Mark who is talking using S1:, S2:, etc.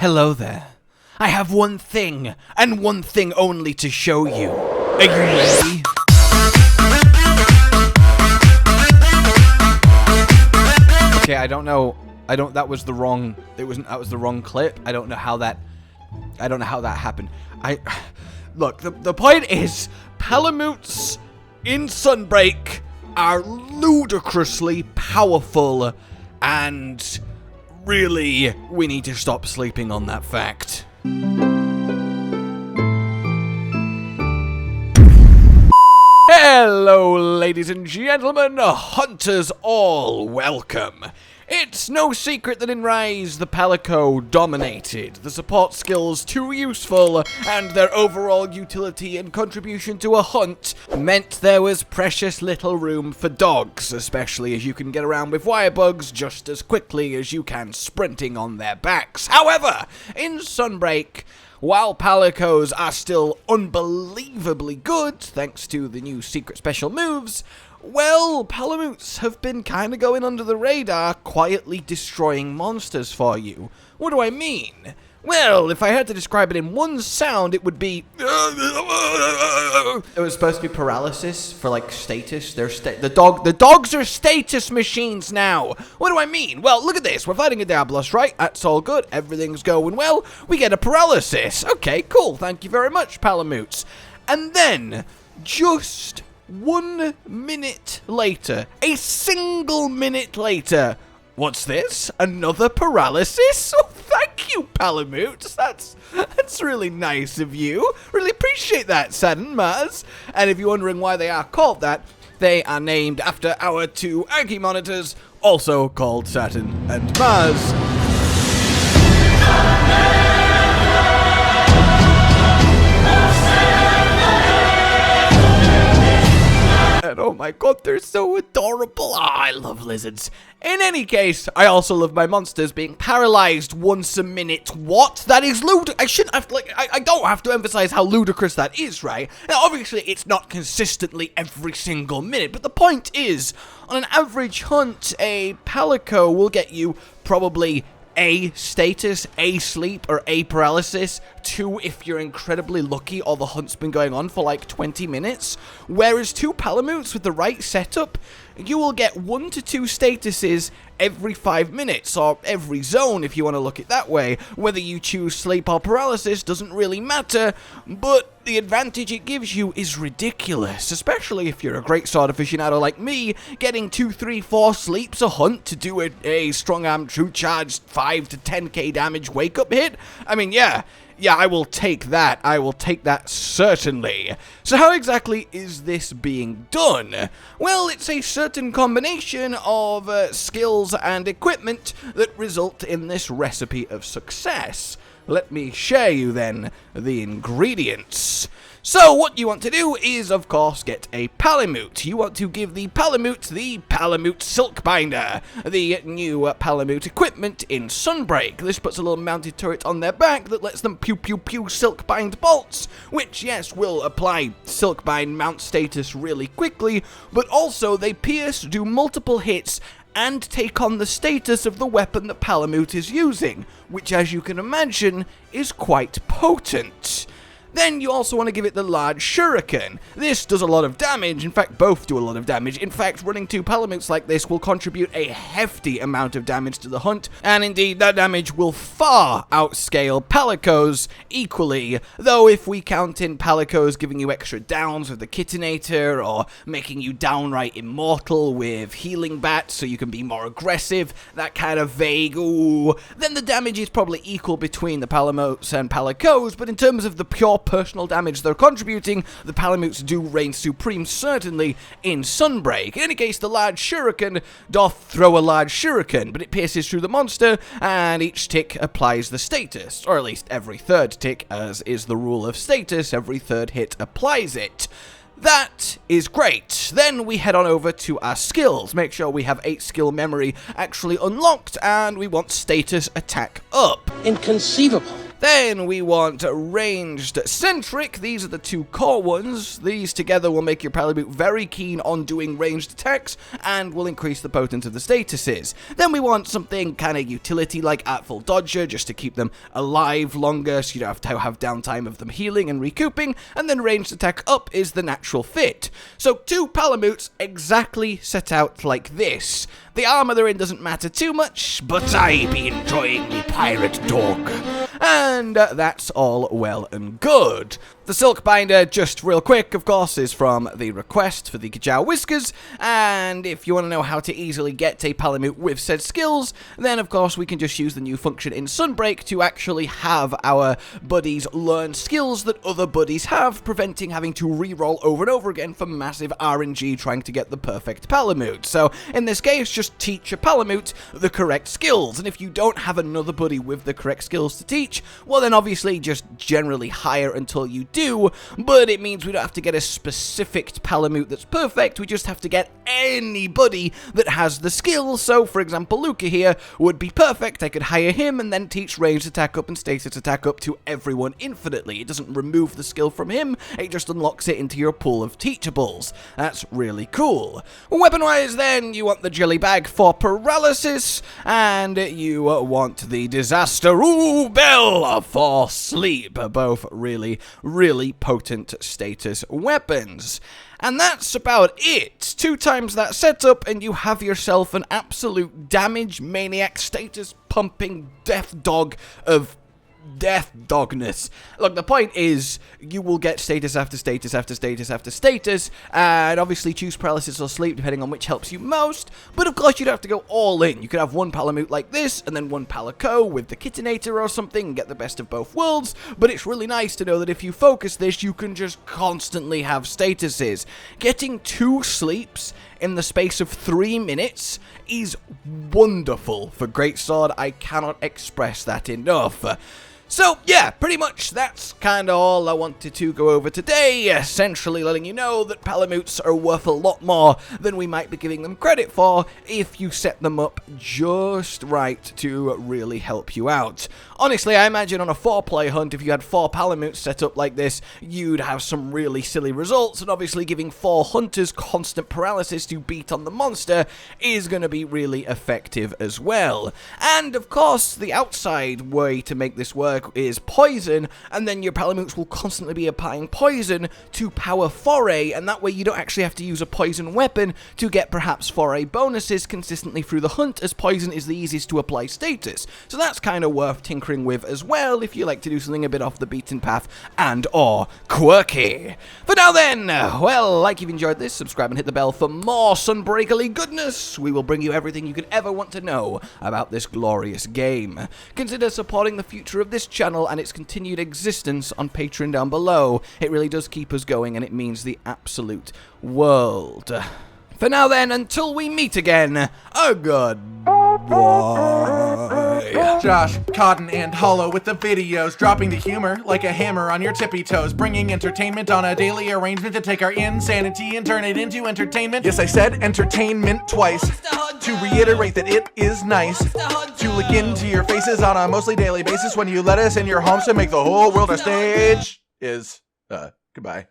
S1: Hello there. I have one thing, and one thing only to show you. Are you ready? Okay, I don't know. That was the wrong clip. I don't know how that happened. Look, the point is, Palamutes in Sunbreak are ludicrously powerful, and really, we need to stop sleeping on that fact. Hello, ladies and gentlemen, hunters all, welcome. It's no secret that in Rise, the Palico dominated. The support skills too useful, and their overall utility and contribution to a hunt meant there was precious little room for dogs, especially as you can get around with wirebugs just as quickly as you can sprinting on their backs. However, in Sunbreak, while Palicos are still unbelievably good, thanks to the new secret special moves, well, Palamutes have been kinda going under the radar, quietly destroying monsters for you. What do I mean? Well, if I had to describe it in one sound, it would be... It was supposed to be Paralysis for, like, status. The dogs are status machines now. What do I mean? Well, look at this. We're fighting a Diablos, right? That's all good. Everything's going well. We get a Paralysis. Okay, cool. Thank you very much, Palamutes. And then, just 1 minute later, a single minute later, what's this? Another Paralysis? Oh, thank you, Palamutes. That's really nice of you. Really appreciate that, Saturn Mars. And if you're wondering why they are called that, they are named after our two Anki monitors, also called Saturn and Mars. And oh my god, they're so adorable. Oh, I love lizards. In any case, I also love my monsters being paralyzed once a minute. What? That is I shouldn't have to, I don't have to emphasize how ludicrous that is, right? Now, obviously, it's not consistently every single minute, but the point is, on an average hunt, a Palico will get you probably a status, a sleep, or a paralysis. 2 if you're incredibly lucky or the hunt's been going on for like 20 minutes. Whereas 2 Palamutes with the right setup, you will get 1 to 2 statuses every 5 minutes, or every zone if you want to look at it that way. Whether you choose sleep or paralysis doesn't really matter, but the advantage it gives you is ridiculous, especially if you're a great sword aficionado like me, getting 2, 3, 4 sleeps a hunt to do a strong arm true charge 5 to 10k damage wake up hit. I mean, yeah, I will take that. I will take that, certainly. So how exactly is this being done? Well, it's a certain combination of skills and equipment that result in this recipe of success. Let me share you then the ingredients. So what you want to do is, of course, get a Palamute. You want to give the Palamute silkbinder, the new Palamute equipment in Sunbreak. This puts a little mounted turret on their back that lets them pew pew pew silkbind bolts, which, yes, will apply silkbind mount status really quickly, but also they pierce, do multiple hits, and take on the status of the weapon that Palamute is using, which, as you can imagine, is quite potent. Then you also want to give it the large shuriken. This does a lot of damage. In fact, both do a lot of damage. In fact, running 2 Palamutes like this will contribute a hefty amount of damage to the hunt, and indeed, that damage will far outscale Palicos equally, though if we count in Palicos giving you extra downs with the Kitinator, or making you downright immortal with healing bats so you can be more aggressive, that kind of vague, ooh, then the damage is probably equal between the Palamutes and Palicos, but in terms of the pure personal damage they're contributing, the Palamutes do reign supreme, certainly in Sunbreak. In any case, the large shuriken doth throw a large shuriken, but it pierces through the monster, and each tick applies the status, or at least every 3rd tick, as is the rule of status, every 3rd hit applies it. That is great. Then we head on over to our skills. Make sure we have 8 skill memory actually unlocked, and we want status attack up.
S2: Inconceivable.
S1: Then we want ranged centric. These are the two core ones. These together will make your Palamute very keen on doing ranged attacks and will increase the potency of the statuses. Then we want something kind of utility like Artful Dodger, just to keep them alive longer so you don't have to have downtime of them healing and recouping. And then ranged attack up is the natural fit. So two Palamutes exactly set out like this. The armor they're in doesn't matter too much, but I be enjoying me pirate dog. And that's all well and good. The silkbinder, just real quick, of course, is from the request for the Kajow Whiskers, and if you want to know how to easily get a Palamute with said skills, then of course we can just use the new function in Sunbreak to actually have our buddies learn skills that other buddies have, preventing having to re-roll over and over again for massive RNG trying to get the perfect Palamute. So in this case, just teach a Palamute the correct skills, and if you don't have another buddy with the correct skills to teach, well then obviously just generally hire until you do, but it means we don't have to get a specific Palamute that's perfect, we just have to get anybody that has the skill. So for example, Luca here would be perfect. I could hire him and then teach ranged attack up and status attack up to everyone infinitely. It doesn't remove the skill from him, it just unlocks it into your pool of teachables. That's really cool. Weapon-wise then, you want the jelly bag for paralysis, and you want the disaster bell for sleep. Both really potent status weapons. And that's about it. 2 times that setup and you have yourself an absolute damage maniac status pumping death dog of death dogness. Look, the point is, you will get status after status after status after status, and obviously choose paralysis or sleep depending on which helps you most, but of course you'd have to go all in. You could have one Palamute like this, and then one Palico with the Kittinator or something, and get the best of both worlds, but it's really nice to know that if you focus this, you can just constantly have statuses. Getting 2 sleeps in the space of 3 minutes is wonderful for Greatsword. I cannot express that enough. So, yeah, pretty much that's kind of all I wanted to go over today, essentially letting you know that Palamutes are worth a lot more than we might be giving them credit for if you set them up just right to really help you out. Honestly, I imagine on a 4-player hunt, if you had 4 Palamutes set up like this, you'd have some really silly results, and obviously giving 4 hunters constant paralysis to beat on the monster is going to be really effective as well. And, of course, the outside way to make this work is poison, and then your Palamutes will constantly be applying poison to power foray, and that way you don't actually have to use a poison weapon to get perhaps foray bonuses consistently through the hunt, as poison is the easiest to apply status. So that's kind of worth tinkering with as well if you like to do something a bit off the beaten path and or quirky. For now then, well, like you've enjoyed this, subscribe and hit the bell for more Sunbreakily goodness. We will bring you everything you could ever want to know about this glorious game. Consider supporting the future of this channel and its continued existence on Patreon down below. It really does keep us going, and it means the absolute world. For now then, until we meet again, a goodbye.
S2: Josh, Cotton, and Hollow with the videos, dropping the humor like a hammer on your tippy toes, bringing entertainment on a daily arrangement to take our insanity and turn it into entertainment. Yes, I said entertainment twice, to reiterate that it is nice to look into your faces on a mostly daily basis when you let us in your homes to make the whole world a stage. Goodbye.